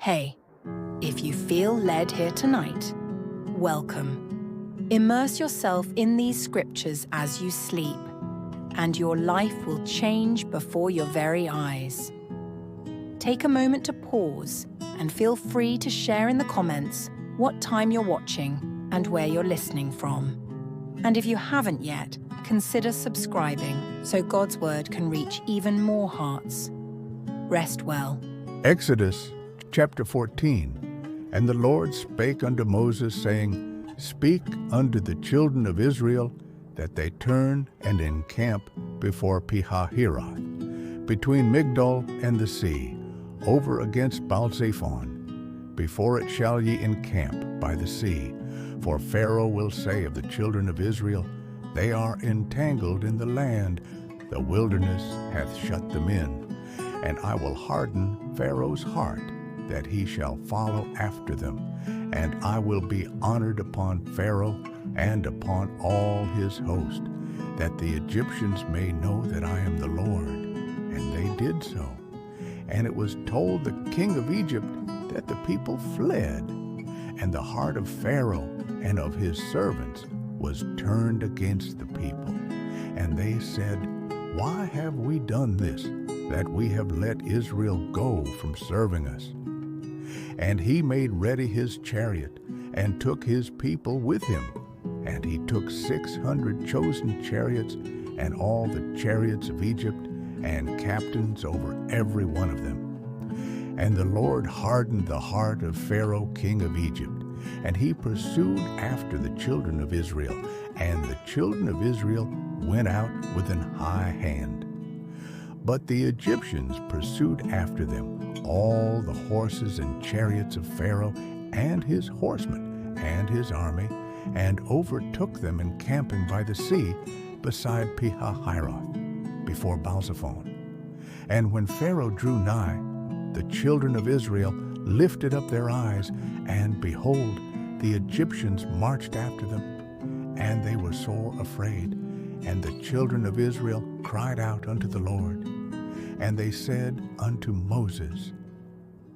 Hey, if you feel led here tonight, welcome. Immerse yourself in these scriptures as you sleep, and your life will change before your very eyes. Take a moment to pause and feel free to share in the comments what time you're watching and where you're listening from. And if you haven't yet, consider subscribing so God's word can reach even more hearts. Rest well. Exodus chapter 14. And the Lord spake unto Moses, saying, Speak unto the children of Israel, that they turn and encamp before Pihahiroth, between Migdol and the sea, over against Baalzephon. Before it shall ye encamp by the sea. For Pharaoh will say of the children of Israel, They are entangled in the land, the wilderness hath shut them in. And I will harden Pharaoh's heart, that he shall follow after them. And I will be honored upon Pharaoh and upon all his host, that the Egyptians may know that I am the Lord. And they did so. And it was told the king of Egypt that the people fled. And the heart of Pharaoh and of his servants was turned against the people. And they said, Why have we done this, that we have let Israel go from serving us? And he made ready his chariot, and took his people with him. And he took 600 chosen chariots, and all the chariots of Egypt, and captains over every one of them. And the Lord hardened the heart of Pharaoh king of Egypt, and he pursued after the children of Israel, and the children of Israel went out with an high hand. But the Egyptians pursued after them all the horses and chariots of Pharaoh and his horsemen and his army, and overtook them encamping by the sea beside Pihahiroth, before Baalzephon. And when Pharaoh drew nigh, the children of Israel lifted up their eyes, and behold, the Egyptians marched after them, and they were sore afraid. And the children of Israel cried out unto the Lord. And they said unto Moses,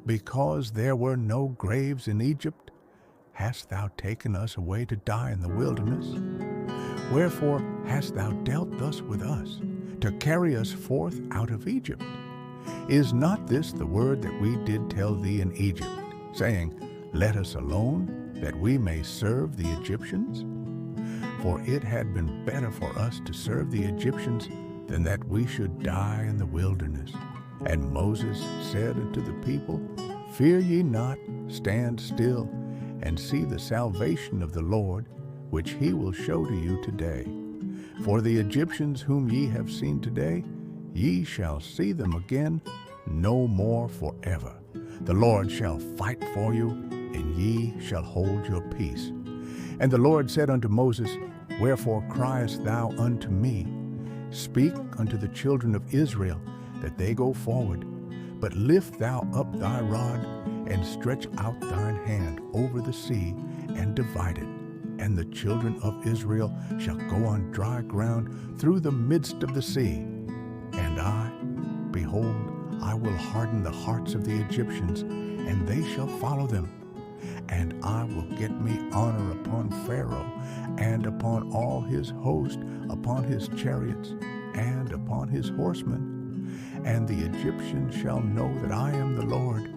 Because there were no graves in Egypt, hast thou taken us away to die in the wilderness? Wherefore hast thou dealt thus with us, to carry us forth out of Egypt? Is not this the word that we did tell thee in Egypt, saying, Let us alone, that we may serve the Egyptians? For it had been better for us to serve the Egyptians than that we should die in the wilderness. And Moses said unto the people, Fear ye not, stand still, and see the salvation of the Lord, which he will show to you today. For the Egyptians whom ye have seen today, ye shall see them again no more forever. The Lord shall fight for you, and ye shall hold your peace. And the Lord said unto Moses, Wherefore criest thou unto me? Speak unto the children of Israel, that they go forward. But lift thou up thy rod, and stretch out thine hand over the sea, and divide it. And the children of Israel shall go on dry ground through the midst of the sea. And I, behold, I will harden the hearts of the Egyptians, and they shall follow them. And I will get me honor upon Pharaoh, and upon all his host, upon his chariots, and upon his horsemen. And the Egyptians shall know that I am the Lord,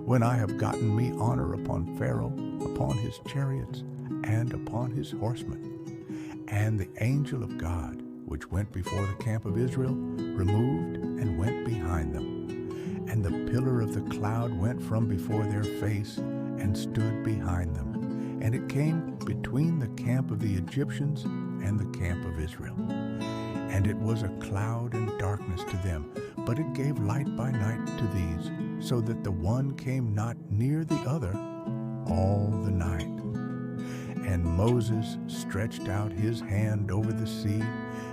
when I have gotten me honor upon Pharaoh, upon his chariots, and upon his horsemen. And the angel of God, which went before the camp of Israel, removed and went behind them. And the pillar of the cloud went from before their face, and stood behind them. And it came between the camp of the Egyptians and the camp of Israel. And it was a cloud and darkness to them, but it gave light by night to these, so that the one came not near the other all the night. And Moses stretched out his hand over the sea,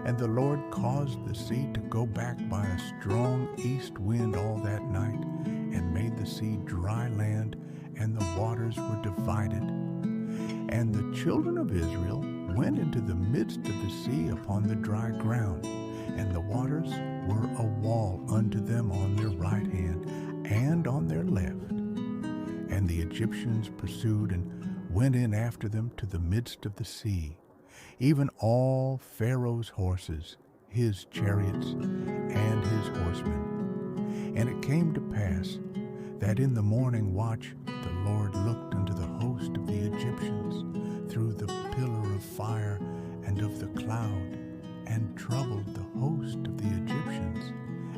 and the Lord caused the sea to go back by a strong east wind all that night, and made the sea dry land, and the waters were divided. And the children of Israel went into the midst of the sea upon the dry ground, and the waters were a wall unto them on their right hand and on their left. the Egyptians pursued and went in after them to the midst of the sea, even all Pharaoh's horses, his chariots, and his horsemen. And it came to pass that in the morning watch the Lord looked unto the host of the Egyptians through the pillar of fire and of the cloud, and troubled the host of the Egyptians,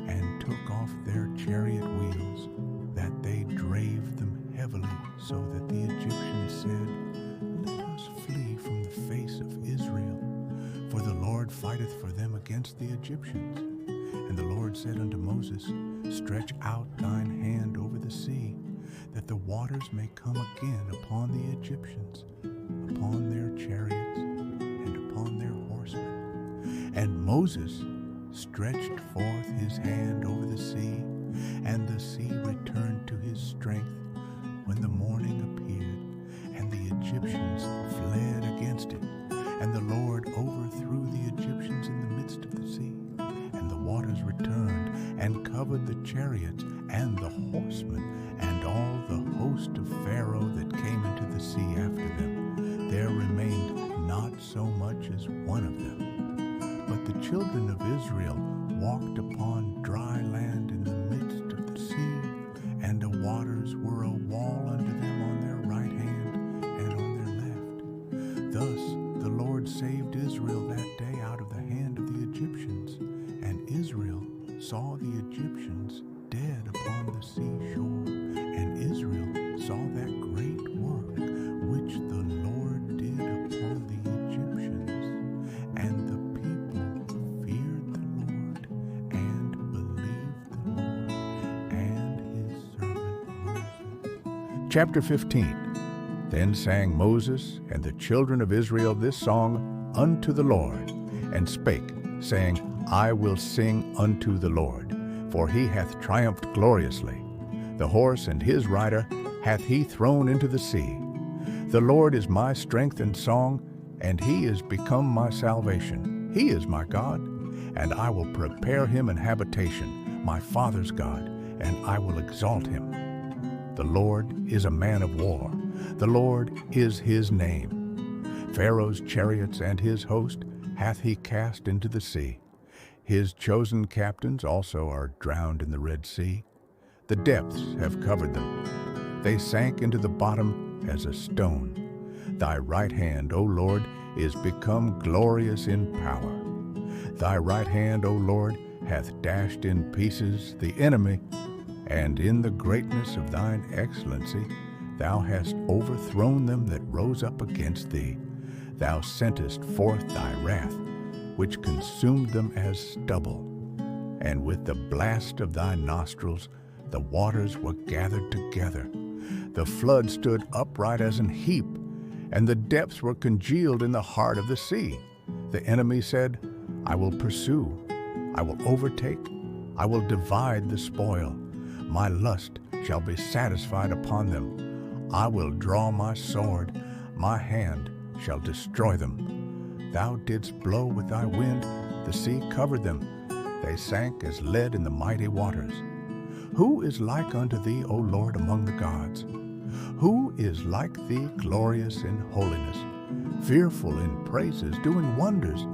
and took off their chariot wheels, that they drave them heavily, so that the Egyptians said, Let us flee from the face of Israel, for the Lord fighteth for them against the Egyptians. And the Lord said unto Moses, Stretch out thine hand over the sea, that the waters may come again upon the Egyptians, upon their chariots, and upon their horsemen. And Moses stretched forth his hand over the sea, and the sea returned to his strength when the morning appeared, and the Egyptians fled against it. And the Lord overthrew the Egyptians in the midst of the sea, and the waters returned and covered the chariots and the horsemen and all the host of Pharaoh that came into the sea after them. There remained not so much as one of them. But the children of Israel walked upon dry land in the midst of the sea, and the waters were a wall unto them on their right hand and on their left. Thus the Lord saved Israel that day out of the hand of the Egyptians, and Israel saw the Egyptians dead upon the seashore, and Israel saw that great work which the Lord did upon the Egyptians, and the people feared the Lord and believed the Lord and his servant Moses. Chapter 15. Then sang Moses and the children of Israel this song unto the Lord, and spake, saying, I will sing unto the Lord, for he hath triumphed gloriously. The horse and his rider hath he thrown into the sea. The Lord is my strength and song, and he is become my salvation. He is my God, and I will prepare him an habitation, my father's God, and I will exalt him. The Lord is a man of war. The Lord is his name. Pharaoh's chariots and his host hath he cast into the sea. His chosen captains also are drowned in the Red Sea. The depths have covered them. They sank into the bottom as a stone. Thy right hand, O Lord, is become glorious in power. Thy right hand, O Lord, hath dashed in pieces the enemy, and in the greatness of thine excellency thou hast overthrown them that rose up against thee. Thou sentest forth thy wrath, which consumed them as stubble. And with the blast of thy nostrils the waters were gathered together. The flood stood upright as an heap, and the depths were congealed in the heart of the sea. The enemy said, I will pursue, I will overtake, I will divide the spoil. My lust shall be satisfied upon them. I will draw my sword, my hand shall destroy them. Thou didst blow with thy wind, the sea covered them. They sank as lead in the mighty waters. Who is like unto thee, O Lord, among the gods? Who is like thee, glorious in holiness, fearful in praises, doing wonders?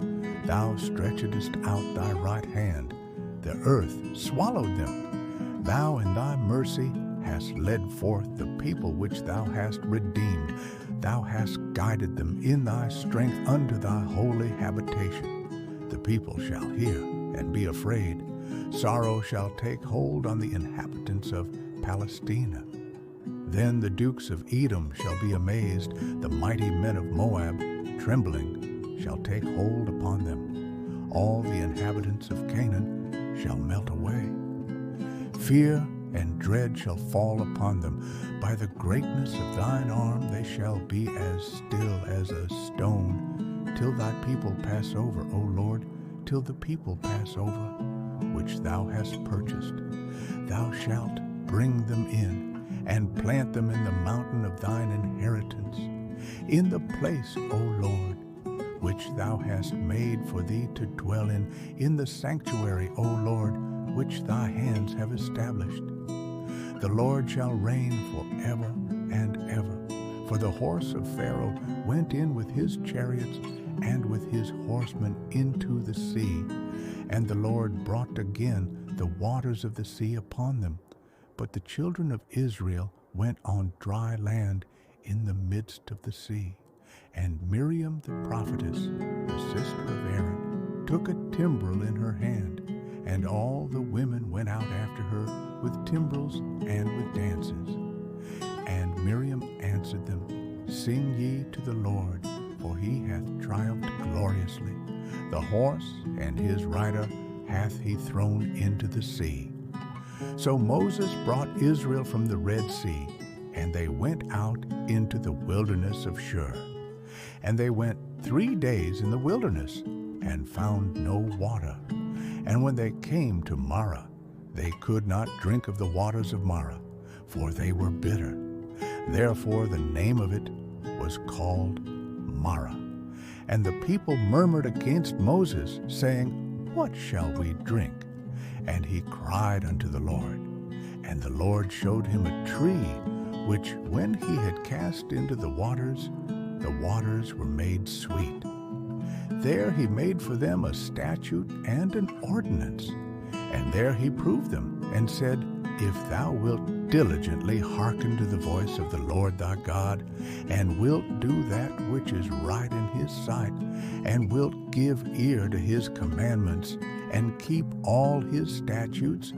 Thou stretchedst out thy right hand. The earth swallowed them. Thou in thy mercy hast led forth the people which thou hast redeemed. Thou hast guided them in thy strength unto thy holy habitation. The people shall hear and be afraid. Sorrow shall take hold on the inhabitants of Palestina. Then the dukes of Edom shall be amazed. The mighty men of Moab, trembling, shall take hold upon them. All the inhabitants of Canaan shall melt away. Fear and dread shall fall upon them. By the greatness of thine arm they shall be as still as a stone, till thy people pass over, O Lord, till the people pass over, which thou hast purchased. Thou shalt bring them in, and plant them in the mountain of thine inheritance, in the place, O Lord, which thou hast made for thee to dwell in the sanctuary, O Lord, which thy hands have established. The Lord shall reign forever For the horse of Pharaoh went in with his chariots and with his horsemen into the sea, and the Lord brought again the waters of the sea upon them. But the children of Israel went on dry land in the midst of the sea. And Miriam the prophetess, the sister of Aaron, took a timbrel in her hand, and all the women went out after her with timbrels and with dances. And Miriam answered them, Sing ye to the Lord, for he hath triumphed gloriously. The horse and his rider hath he thrown into the sea. So Moses brought Israel from the Red Sea, and they went out into the wilderness of Shur. And they went 3 days in the wilderness, and found no water. And when they came to Marah, they could not drink of the waters of Marah, for they were bitter. Therefore the name of it was called Marah. And the people murmured against Moses, saying, What shall we drink? And he cried unto the Lord. And the Lord showed him a tree, which when he had cast into the waters were made sweet. There he made for them a statute and an ordinance. And there he proved them, and said, If thou wilt diligently hearken to the voice of the Lord thy God, and wilt do that which is right in his sight, and wilt give ear to his commandments, and keep all his statutes,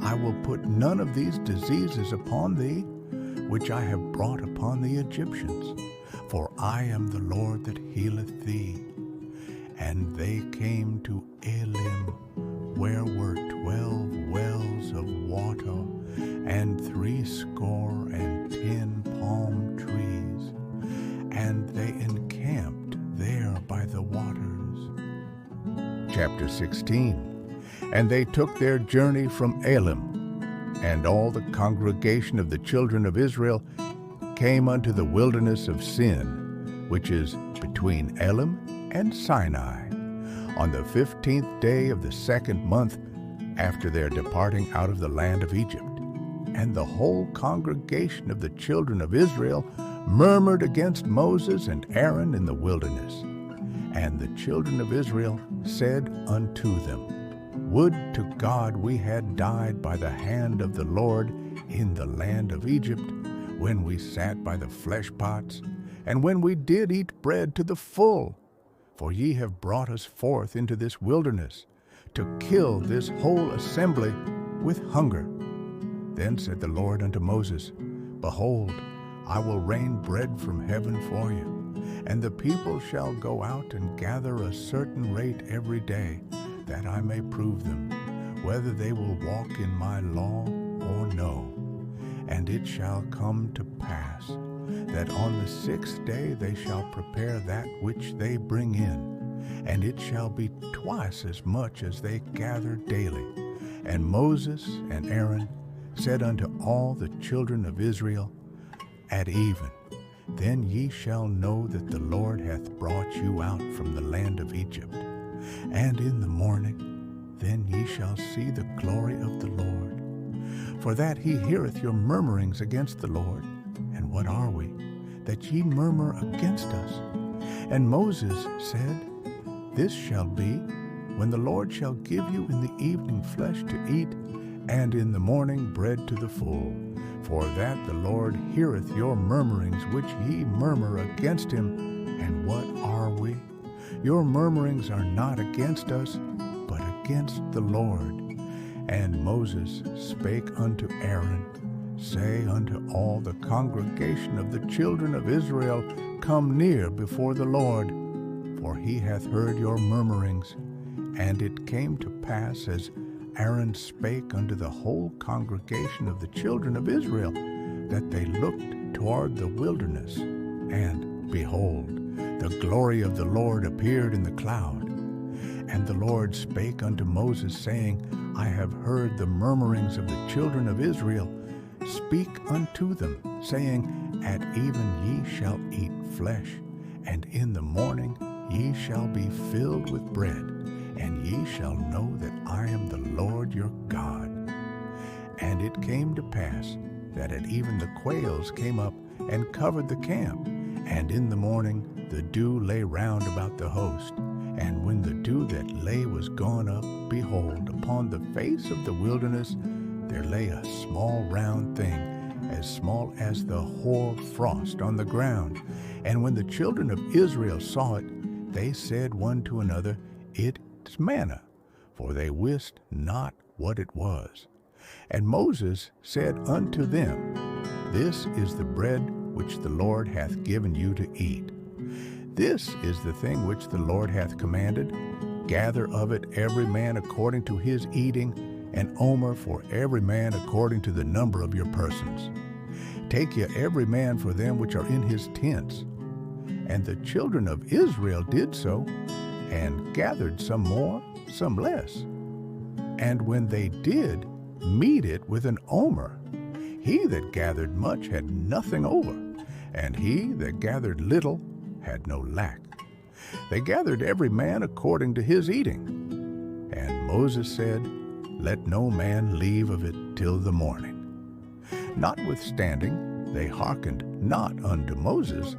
I will put none of these diseases upon thee, which I have brought upon the Egyptians. For I am the Lord that healeth thee. And they came to Elim, where were 12 wells of water, and 80 palm trees, and they encamped there by the waters. Chapter 16. And they took their journey from Elim, and all the congregation of the children of Israel came unto the wilderness of Sin, which is between Elim and Sinai, on the 15th day of the 2nd month after their departing out of the land of Egypt. And the whole congregation of the children of Israel murmured against Moses and Aaron in the wilderness. And the children of Israel said unto them, Would to God we had died by the hand of the Lord in the land of Egypt, when we sat by the flesh pots, and when we did eat bread to the full. For ye have brought us forth into this wilderness, to kill this whole assembly with hunger. Then said the Lord unto Moses, Behold, I will rain bread from heaven for you, and the people shall go out and gather a certain rate every day, that I may prove them, whether they will walk in my law or no. And it shall come to pass, that on the 6th day they shall prepare that which they bring in, and it shall be twice as much as they gather daily. And Moses and Aaron said unto all the children of Israel, At even, then ye shall know that the Lord hath brought you out from the land of Egypt. And in the morning, then ye shall see the glory of the Lord. For that he heareth your murmurings against the Lord. And what are we, that ye murmur against us? And Moses said, This shall be, when the Lord shall give you in the evening flesh to eat, and in the morning bread to the full. For that the Lord heareth your murmurings which ye murmur against him. And what are we? Your murmurings are not against us, but against the Lord. And Moses spake unto Aaron, Say unto all the congregation of the children of Israel, Come near before the Lord, for he hath heard your murmurings. And it came to pass, as Aaron spake unto the whole congregation of the children of Israel, that they looked toward the wilderness, and, behold, the glory of the Lord appeared in the cloud. And the Lord spake unto Moses, saying, I have heard the murmurings of the children of Israel. Speak unto them, saying, At even ye shall eat flesh, and in the morning ye shall be filled with bread, and ye shall know that I am the Lord your God. And it came to pass, that at even the quails came up and covered the camp. And in the morning the dew lay round about the host. And when the dew that lay was gone up, behold, upon the face of the wilderness there lay a small round thing, as small as the hoar frost on the ground. And when the children of Israel saw it, they said one to another, It is manna, for they wist not what it was. And Moses said unto them, This is the bread which the Lord hath given you to eat. This is the thing which the Lord hath commanded. Gather of it every man according to his eating, an omer for every man according to the number of your persons. Take ye every man for them which are in his tents. And the children of Israel did so, and gathered some more, some less. And when they did meet it with an omer, he that gathered much had nothing over, and he that gathered little had no lack. They gathered every man according to his eating. And Moses said, Let no man leave of it till the morning. Notwithstanding, they hearkened not unto Moses,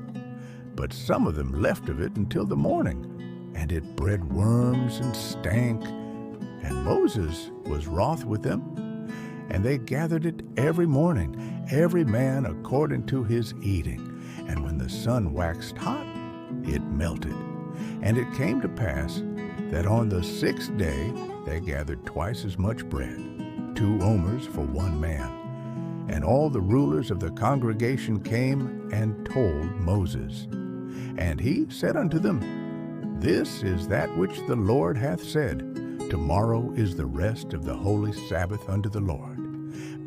but some of them left of it until the morning, and it bred worms and stank. And Moses was wroth with them, and they gathered it every morning, every man according to his eating. And when the sun waxed hot, it melted. And it came to pass that on the 6th day they gathered twice as much bread, 2 omers for one man. And all the rulers of the congregation came and told Moses. And he said unto them, This is that which the Lord hath said, Tomorrow is the rest of the holy Sabbath unto the Lord.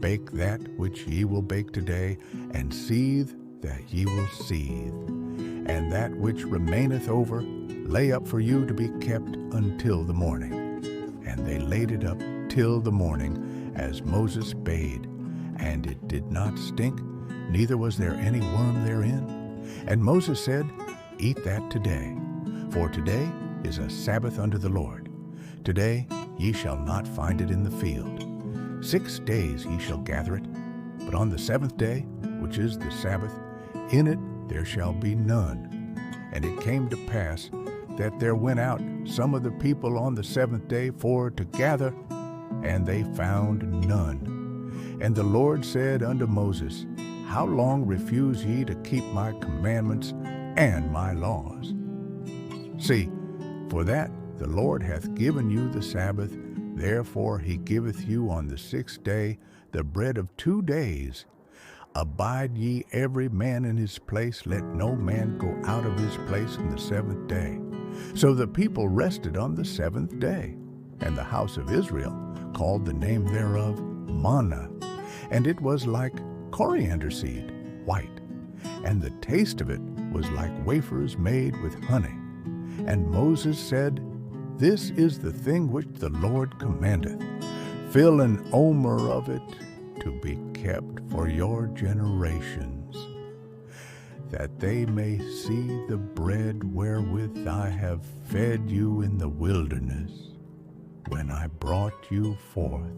Bake that which ye will bake today, and seethe that ye will seethe. And that which remaineth over, lay up for you to be kept until the morning. And they laid it up till the morning, as Moses bade. And it did not stink, neither was there any worm therein. And Moses said, Eat that today, for today is a Sabbath unto the Lord. Today ye shall not find it in the field. 6 days ye shall gather it, but on the 7th day, which is the Sabbath, in it there shall be none. And it came to pass that there went out some of the people on the 7th day for to gather, and they found none. And the Lord said unto Moses, How long refuse ye to keep my commandments and my laws? See, for that the Lord hath given you the Sabbath, therefore he giveth you on the 6th day the bread of 2 days. Abide ye every man in his place, let no man go out of his place in the 7th day. So the people rested on the 7th day, and the house of Israel called the name thereof manna, and it was like coriander seed, white, and the taste of it was like wafers made with honey. And Moses said, This is the thing which the Lord commandeth. Fill an omer of it to be kept for your generations, that they may see the bread wherewith I have fed you in the wilderness, when I brought you forth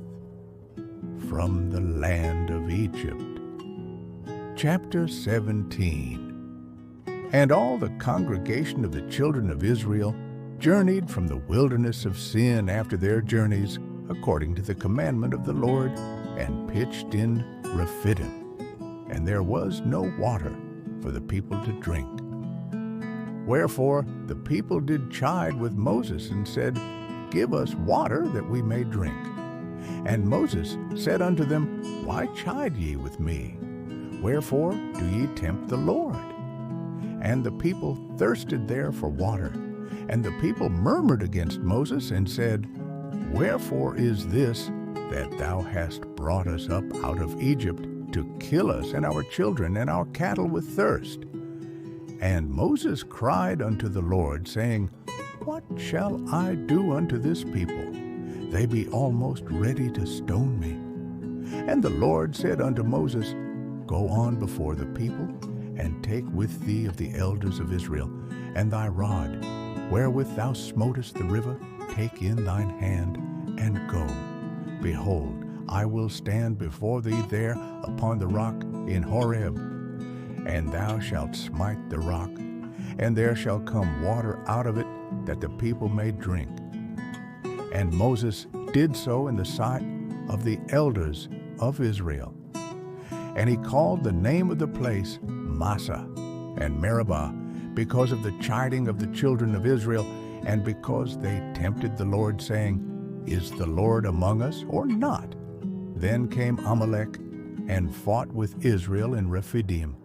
from the land of Egypt. Chapter 17. And all the congregation of the children of Israel journeyed from the wilderness of Sin after their journeys, according to the commandment of the Lord, and pitched in Rephidim. And there was no water for the people to drink. Wherefore the people did chide with Moses, and said, Give us water that we may drink. And Moses said unto them, Why chide ye with me? Wherefore do ye tempt the Lord? And the people thirsted there for water. And the people murmured against Moses, and said, Wherefore is this, that thou hast brought us up out of Egypt, to kill us and our children and our cattle with thirst? And Moses cried unto the Lord, saying, What shall I do unto this people? They be almost ready to stone me. And the Lord said unto Moses, Go on before the people, and take with thee of the elders of Israel, and thy rod, wherewith thou smotest the river, take in thine hand, and go. Behold, I will stand before thee there upon the rock in Horeb. and thou shalt smite the rock, and there shall come water out of it, that the people may drink. And Moses did so in the sight of the elders of Israel. And he called the name of the place Massah and Meribah, because of the chiding of the children of Israel, and because they tempted the Lord, saying, Is the Lord among us or not? Then came Amalek and fought with Israel in Rephidim.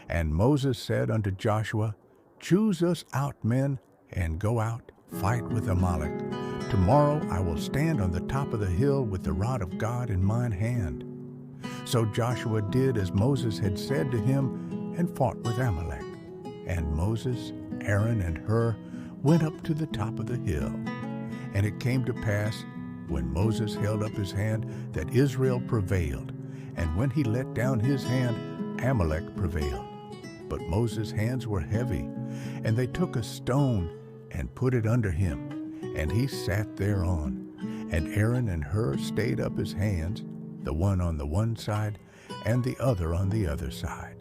And Moses said unto Joshua, Choose us out men, and go out, fight with Amalek. Tomorrow I will stand on the top of the hill with the rod of God in mine hand. So Joshua did as Moses had said to him, and fought with Amalek. And Moses, Aaron, and Hur went up to the top of the hill. And it came to pass, when Moses held up his hand, that Israel prevailed. And when he let down his hand, Amalek prevailed. But Moses' hands were heavy, and they took a stone and put it under him, and he sat thereon. And Aaron and Hur stayed up his hands, the one on the one side, and the other on the other side.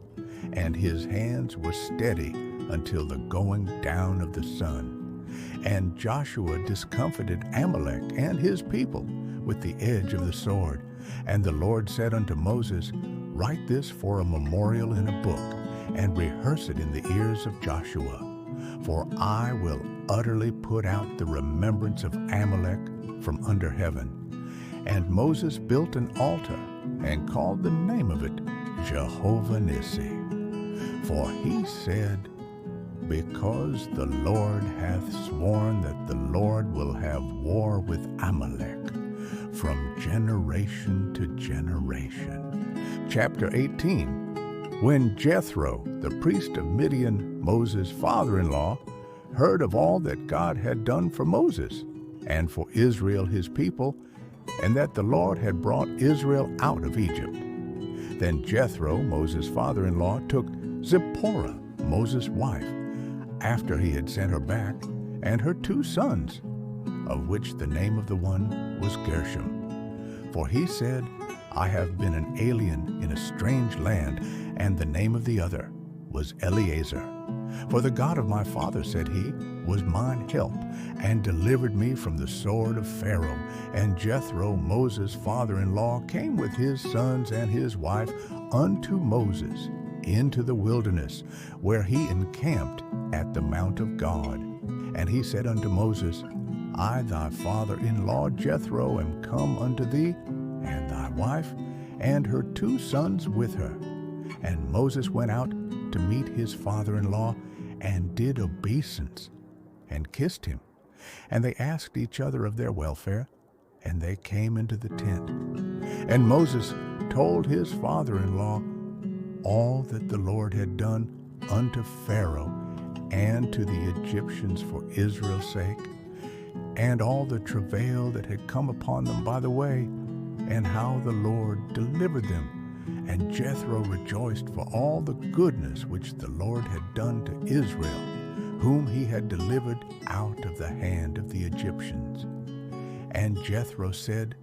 And his hands were steady until the going down of the sun. And Joshua discomfited Amalek and his people with the edge of the sword. And the Lord said unto Moses, Write this for a memorial in a book, and rehearse it in the ears of Joshua. For I will utterly put out the remembrance of Amalek from under heaven. And Moses built an altar, and called the name of it Jehovah Nissi. For he said, Because the Lord hath sworn that the Lord will have war with Amalek from generation to generation. Chapter 18. When Jethro, the priest of Midian, Moses' father-in-law, heard of all that God had done for Moses and for Israel his people, and that the Lord had brought Israel out of Egypt. Then Jethro, Moses' father-in-law, took Zipporah, Moses' wife, after he had sent her back, and her 2 sons, of which the name of the one was Gershom. For he said, I have been an alien in a strange land, and the name of the other was Eleazar. For the God of my father, said he, was mine help, and delivered me from the sword of Pharaoh. And Jethro, Moses' father-in-law, came with his sons and his wife unto Moses into the wilderness, where he encamped at the mount of God. And he said unto Moses, I, thy father-in-law Jethro, am come unto thee, and thy wife, and her 2 sons with her. And Moses went out to meet his father-in-law, and did obeisance, and kissed him. And they asked each other of their welfare, and they came into the tent. And Moses told his father-in-law all that the Lord had done unto Pharaoh and to the Egyptians for Israel's sake, and all the travail that had come upon them by the way, and how the Lord delivered them. And Jethro rejoiced for all the goodness which the Lord had done to Israel, whom he had delivered out of the hand of the Egyptians. And Jethro said,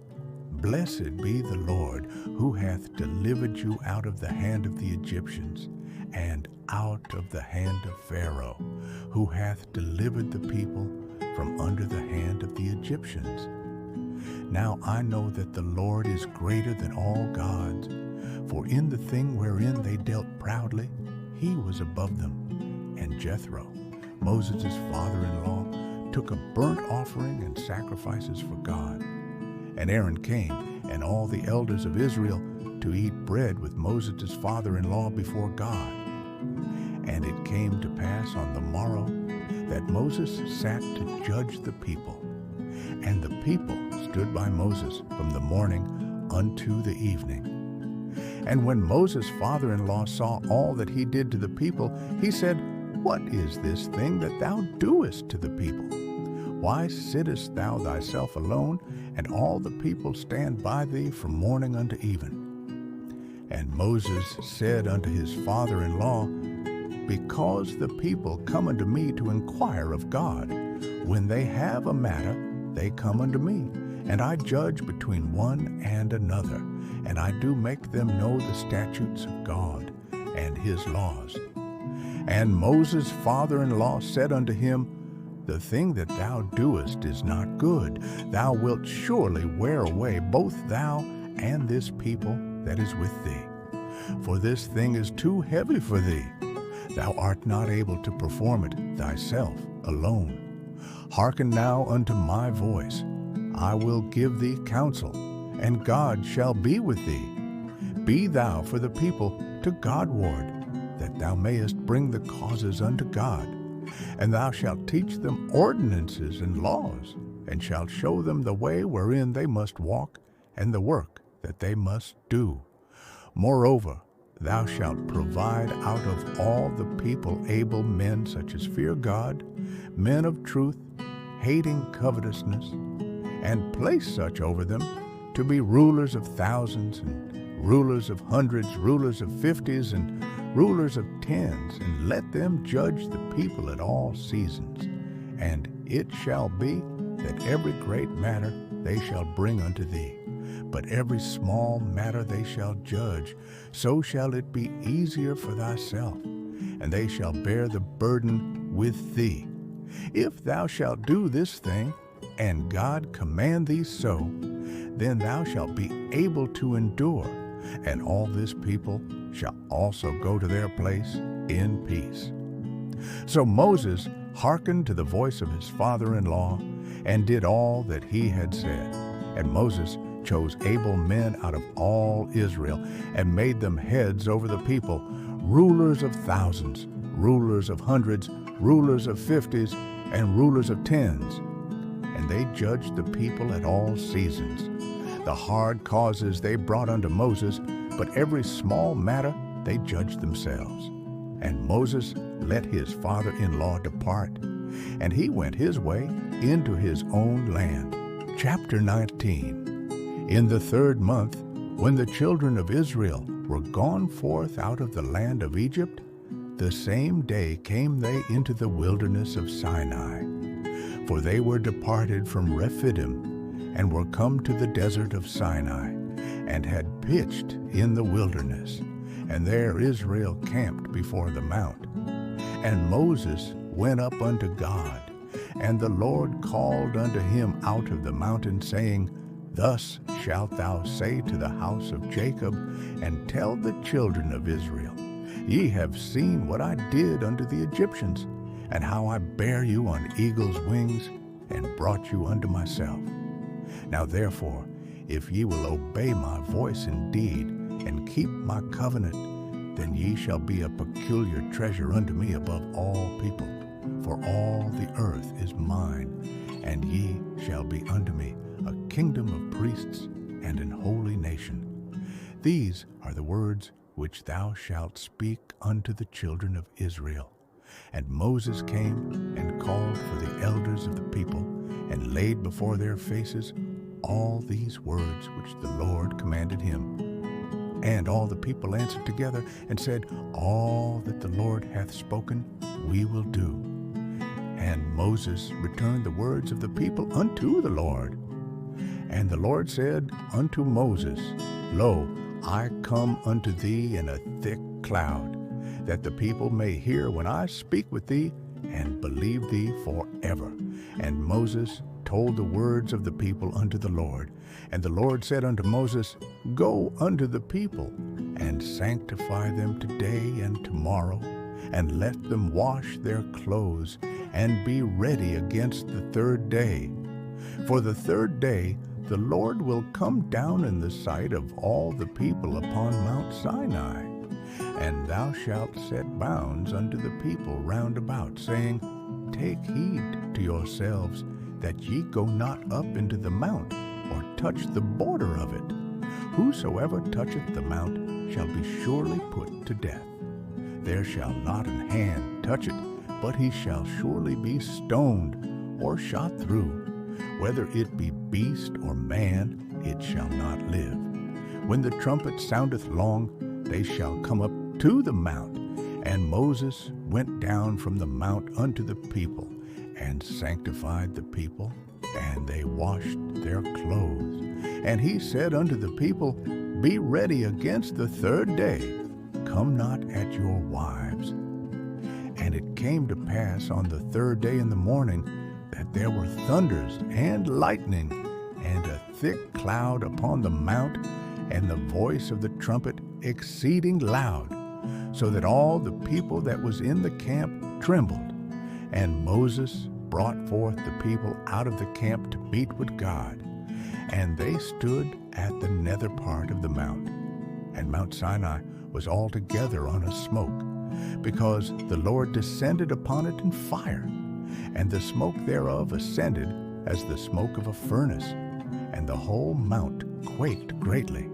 Blessed be the Lord, who hath delivered you out of the hand of the Egyptians, and out of the hand of Pharaoh, who hath delivered the people from under the hand of the Egyptians. Now I know that the Lord is greater than all gods, for in the thing wherein they dealt proudly, he was above them. And Jethro, Moses' father-in-law, took a burnt offering and sacrifices for God. And Aaron came, and all the elders of Israel, to eat bread with Moses' father-in-law before God. And it came to pass on the morrow that Moses sat to judge the people. And the people stood by Moses from the morning unto the evening. And when Moses' father-in-law saw all that he did to the people, he said, What is this thing that thou doest to the people? Why sittest thou thyself alone, and all the people stand by thee from morning unto even? And Moses said unto his father-in-law, Because the people come unto me to inquire of God. When they have a matter, they come unto me, and I judge between one and another, and I do make them know the statutes of God. and his laws. And Moses' father-in-law said unto him, The thing that thou doest is not good. Thou wilt surely wear away both thou and this people that is with thee. For this thing is too heavy for thee. Thou art not able to perform it thyself alone. Hearken now unto my voice. I will give thee counsel, and God shall be with thee. Be thou for the people to Godward, that thou mayest bring the causes unto God. And thou shalt teach them ordinances and laws, and shalt show them the way wherein they must walk, and the work that they must do. Moreover, thou shalt provide out of all the people able men such as fear God, men of truth, hating covetousness, and place such over them to be rulers of thousands, and rulers of hundreds, rulers of fifties, and rulers of tens, and let them judge the people at all seasons. And it shall be that every great matter they shall bring unto thee, but every small matter they shall judge. So shall it be easier for thyself, and they shall bear the burden with thee. If thou shalt do this thing, and God command thee so, then thou shalt be able to endure, and all this people shall also go to their place in peace. So Moses hearkened to the voice of his father-in-law, and did all that he had said. And Moses chose able men out of all Israel, and made them heads over the people, rulers of thousands, rulers of hundreds, rulers of fifties, and rulers of tens. And they judged the people at all seasons. The hard causes they brought unto Moses, but every small matter they judged themselves. And Moses let his father-in-law depart, and he went his way into his own land. Chapter 19. In the 3rd month, when the children of Israel were gone forth out of the land of Egypt, the same day came they into the wilderness of Sinai. For they were departed from Rephidim, and were come to the desert of Sinai, and had pitched in the wilderness. And there Israel camped before the mount. And Moses went up unto God, and the Lord called unto him out of the mountain, saying, Thus shalt thou say to the house of Jacob, and tell the children of Israel, Ye have seen what I did unto the Egyptians, and how I bare you on eagle's wings, and brought you unto myself. Now therefore, if ye will obey my voice indeed, and keep my covenant, then ye shall be a peculiar treasure unto me above all people. For all the earth is mine, and ye shall be unto me a kingdom of priests and an holy nation. These are the words which thou shalt speak unto the children of Israel. And Moses came and called for the elders of the people, and laid before their faces all these words which the Lord commanded him. And all the people answered together and said, All that the Lord hath spoken we will do. And Moses returned the words of the people unto the Lord. And the Lord said unto Moses, Lo, I come unto thee in a thick cloud, that the people may hear when I speak with thee, and believe thee forever. And Moses told the words of the people unto the Lord. And the Lord said unto Moses, Go unto the people, and sanctify them today and tomorrow, and let them wash their clothes, and be ready against the 3rd day. For the 3rd day the Lord will come down in the sight of all the people upon Mount Sinai. And thou shalt set bounds unto the people round about, saying, Take heed to yourselves, that ye go not up into the mount, or touch the border of it. Whosoever toucheth the mount shall be surely put to death. There shall not an hand touch it, but he shall surely be stoned, or shot through. Whether it be beast or man, it shall not live. When the trumpet soundeth long, they shall come up to the mount. And Moses went down from the mount unto the people, and sanctified the people, and they washed their clothes. And he said unto the people, Be ready against the 3rd day. come not at your wives. And it came to pass on the third day in the morning that there were thunders and lightning, and a thick cloud upon the mount, and the voice of the trumpet exceeding loud, so that all the people that was in the camp trembled. And Moses brought forth the people out of the camp to meet with God. And they stood at the nether part of the mount. And Mount Sinai was altogether on a smoke, because the Lord descended upon it in fire, and the smoke thereof ascended as the smoke of a furnace, and the whole mount quaked greatly.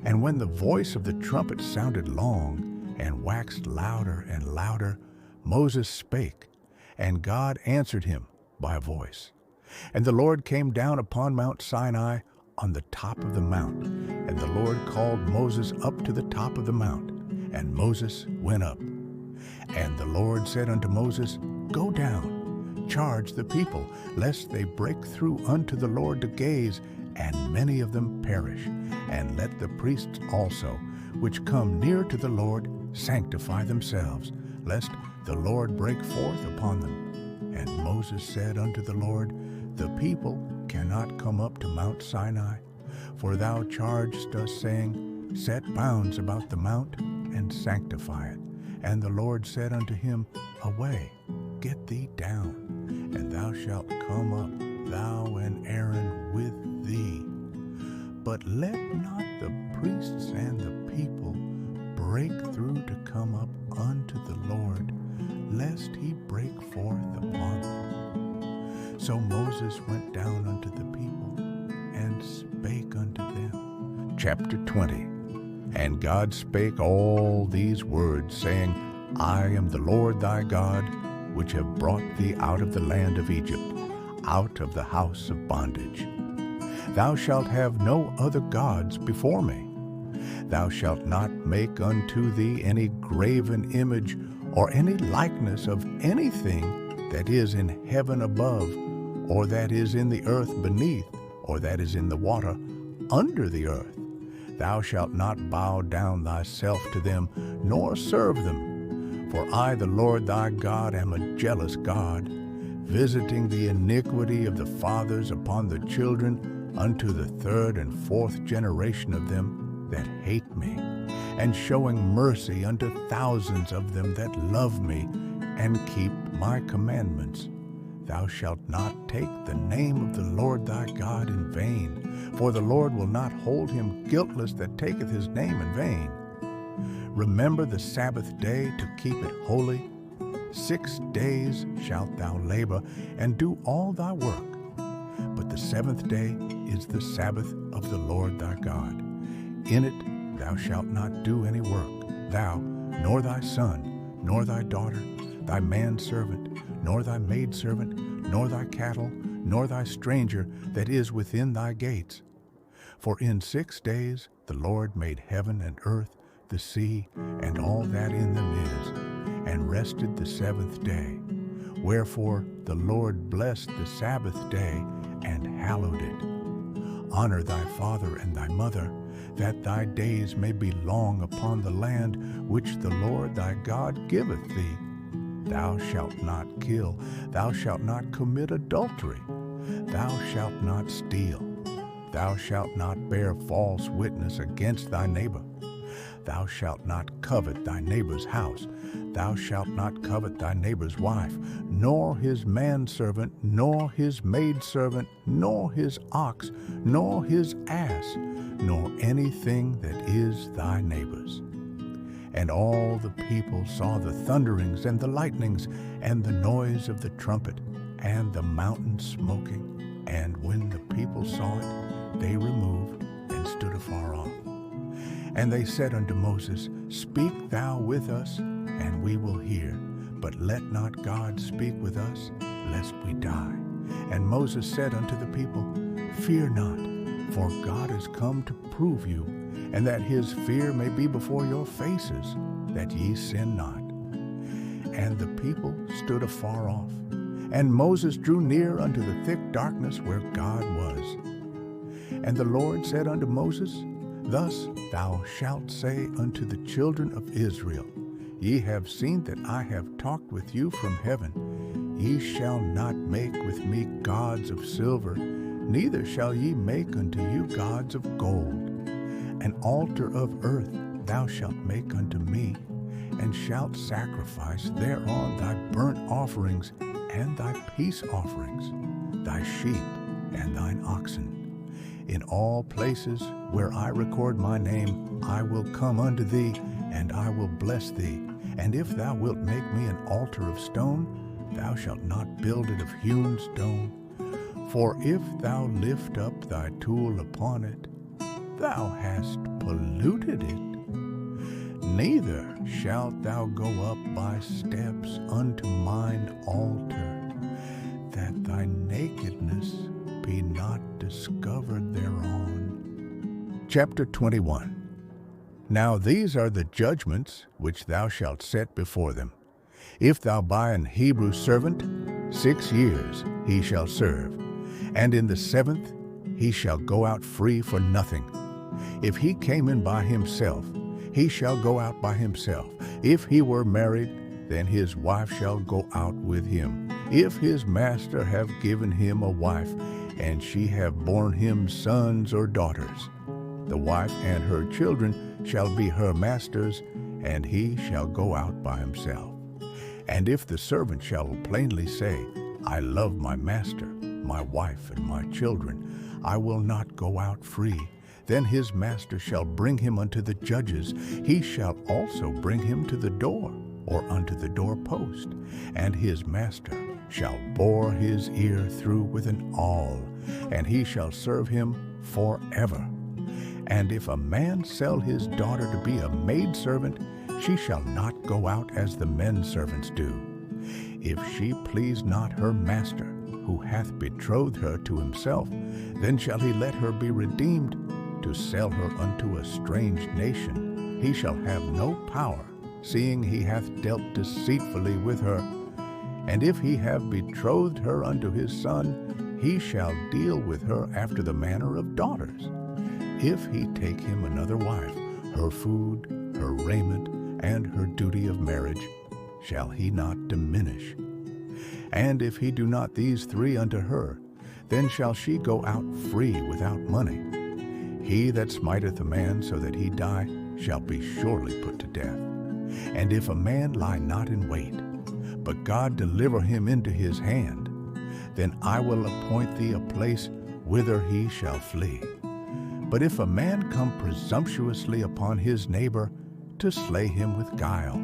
And when the voice of the trumpet sounded long, and waxed louder and louder, Moses spake, and God answered him by a voice. And the Lord came down upon Mount Sinai on the top of the mount, and the Lord called Moses up to the top of the mount, and Moses went up. And the Lord said unto Moses, Go down, charge the people, lest they break through unto the Lord to gaze, and many of them perish. And let the priests also, which come near to the Lord, sanctify themselves, lest the Lord break forth upon them. And Moses said unto the Lord, The people cannot come up to Mount Sinai, for thou chargedst us, saying, Set bounds about the mount, and sanctify it. And the Lord said unto him, Away, get thee down, and thou shalt come up, thou and Aaron with thee. But let not the priests and the people break through to come up unto the Lord, lest he break forth upon them. So Moses went down unto the people, and spake unto them. Chapter 20. And God spake all these words, saying, I am the Lord thy God, which have brought thee out of the land of Egypt, out of the house of bondage. Thou shalt have no other gods before me. Thou shalt not make unto thee any graven image, or any likeness of anything that is in heaven above, or that is in the earth beneath, or that is in the water under the earth. Thou shalt not bow down thyself to them, nor serve them. For I, the Lord thy God, am a jealous God, visiting the iniquity of the fathers upon the children unto the third and fourth generation of them that hate me, and showing mercy unto thousands of them that love me and keep my commandments. Thou shalt not take the name of the Lord thy God in vain, for the Lord will not hold him guiltless that taketh his name in vain. Remember the Sabbath day to keep it holy. 6 days shalt thou labor, and do all thy work. But the seventh day is the Sabbath of the Lord thy God. In it thou shalt not do any work, thou, nor thy son, nor thy daughter, thy manservant, nor thy maidservant, nor thy cattle, nor thy stranger that is within thy gates. For in 6 days the Lord made heaven and earth, the sea, and all that in them is, and rested the seventh day. Wherefore the Lord blessed the Sabbath day, and hallowed it. Honor thy father and thy mother, that thy days may be long upon the land which the Lord thy God giveth thee. Thou shalt not kill, thou shalt not commit adultery, thou shalt not steal, thou shalt not bear false witness against thy neighbor. Thou shalt not covet thy neighbor's house, thou shalt not covet thy neighbor's wife, nor his manservant, nor his maidservant, nor his ox, nor his ass, nor anything that is thy neighbor's. And all the people saw the thunderings and the lightnings, and the noise of the trumpet, and the mountain smoking. And when the people saw it, they removed and stood afar off. And they said unto Moses, Speak thou with us, and we will hear. But let not God speak with us, lest we die. And Moses said unto the people, Fear not, for God is come to prove you, and that his fear may be before your faces, that ye sin not. And the people stood afar off, and Moses drew near unto the thick darkness where God was. And the Lord said unto Moses, Thus thou shalt say unto the children of Israel, Ye have seen that I have talked with you from heaven. Ye shall not make with me gods of silver, neither shall ye make unto you gods of gold. An altar of earth thou shalt make unto me, and shalt sacrifice thereon thy burnt offerings and thy peace offerings, thy sheep and thine oxen. In all places where I record my name, I will come unto thee, and I will bless thee. And if thou wilt make me an altar of stone, thou shalt not build it of hewn stone. For if thou lift up thy tool upon it, thou hast polluted it. Neither shalt thou go up by steps unto mine altar, that thy nakedness be not discovered thereon. Chapter 21. Now these are the judgments which thou shalt set before them. If thou buy an Hebrew servant, 6 years he shall serve, and in the 7th he shall go out free for nothing. If he came in by himself, he shall go out by himself. If he were married, then his wife shall go out with him. If his master have given him a wife, and she have borne him sons or daughters, the wife and her children shall be her master's, and he shall go out by himself. And if the servant shall plainly say, I love my master, my wife, and my children, I will not go out free, then his master shall bring him unto the judges. He shall also bring him to the door, or unto the doorpost, and his master shall bore his ear through with an awl, and he shall serve him forever. And if a man sell his daughter to be a maidservant, she shall not go out as the men servants do. If she please not her master, who hath betrothed her to himself, then shall he let her be redeemed, to sell her unto a strange nation. He shall have no power, seeing he hath dealt deceitfully with her. And if he have betrothed her unto his son, he shall deal with her after the manner of daughters. If he take him another wife, her food, her raiment, and her duty of marriage shall he not diminish. And if he do not these 3 unto her, then shall she go out free without money. He that smiteth a man so that he die shall be surely put to death. And if a man lie not in wait, but God deliver him into his hand, then I will appoint thee a place whither he shall flee. But if a man come presumptuously upon his neighbor to slay him with guile,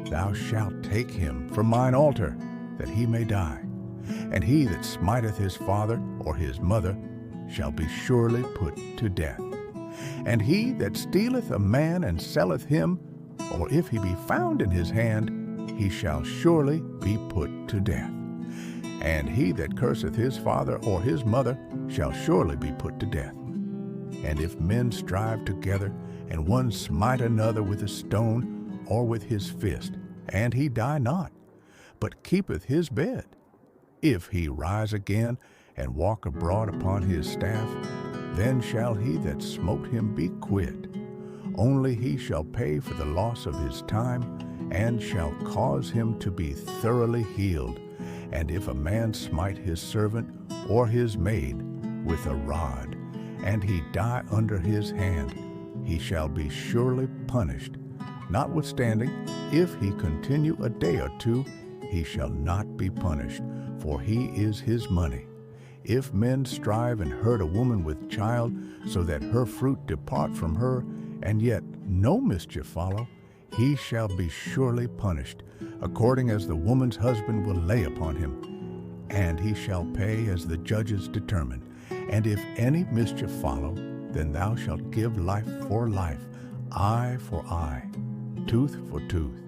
thou shalt take him from mine altar, that he may die. And he that smiteth his father or his mother shall be surely put to death. And he that stealeth a man and selleth him, or if he be found in his hand, he shall surely be put to death. And he that curseth his father or his mother shall surely be put to death. And if men strive together, and one smite another with a stone or with his fist, and he die not, but keepeth his bed, if he rise again and walk abroad upon his staff, then shall he that smote him be quit. Only he shall pay for the loss of his time, and shall cause him to be thoroughly healed. And if a man smite his servant or his maid with a rod, and he die under his hand, he shall be surely punished. Notwithstanding, if he continue a day or 2, he shall not be punished, for he is his money. If men strive and hurt a woman with child, so that her fruit depart from her, and yet no mischief follow, he shall be surely punished, according as the woman's husband will lay upon him. And he shall pay as the judges determine. And if any mischief follow, then thou shalt give life for life, eye for eye, tooth for tooth,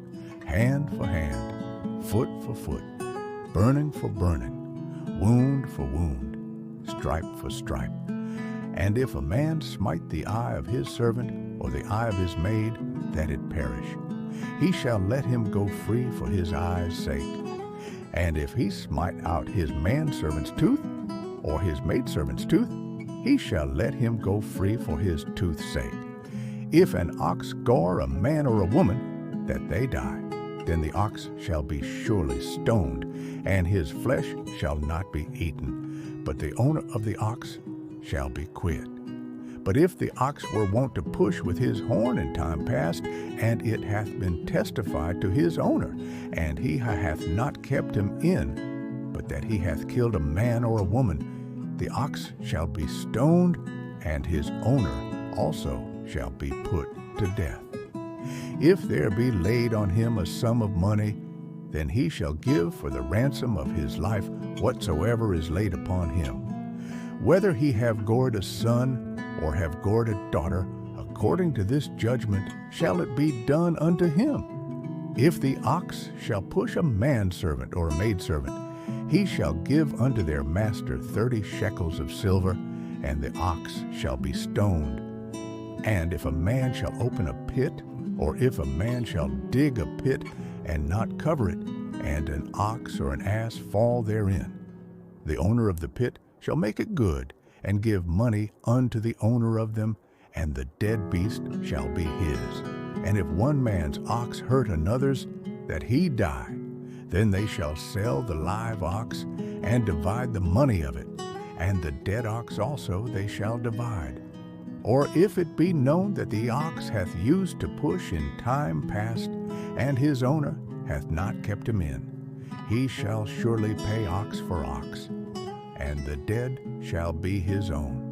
hand for hand, foot for foot, burning for burning, wound for wound, stripe for stripe. And if a man smite the eye of his servant or the eye of his maid, that it perish, he shall let him go free for his eye's sake. And if he smite out his manservant's tooth or his maidservant's tooth, he shall let him go free for his tooth's sake. If an ox gore a man or a woman, that they die, then the ox shall be surely stoned, and his flesh shall not be eaten, but the owner of the ox shall be quit. But if the ox were wont to push with his horn in time past, and it hath been testified to his owner, and he hath not kept him in, but that he hath killed a man or a woman, the ox shall be stoned, and his owner also shall be put to death. If there be laid on him a sum of money, then he shall give for the ransom of his life whatsoever is laid upon him. Whether he have gored a son or have gored a daughter, according to this judgment shall it be done unto him. If the ox shall push a manservant or a maidservant, he shall give unto their master 30 shekels of silver, and the ox shall be stoned. And if a man shall open a pit, or if a man shall dig a pit and not cover it, and an ox or an ass fall therein, the owner of the pit shall make it good, and give money unto the owner of them, and the dead beast shall be his. And if one man's ox hurt another's, that he die, then they shall sell the live ox, and divide the money of it, and the dead ox also they shall divide. Or if it be known that the ox hath used to push in time past, and his owner hath not kept him in, he shall surely pay ox for ox, and the dead shall be his own.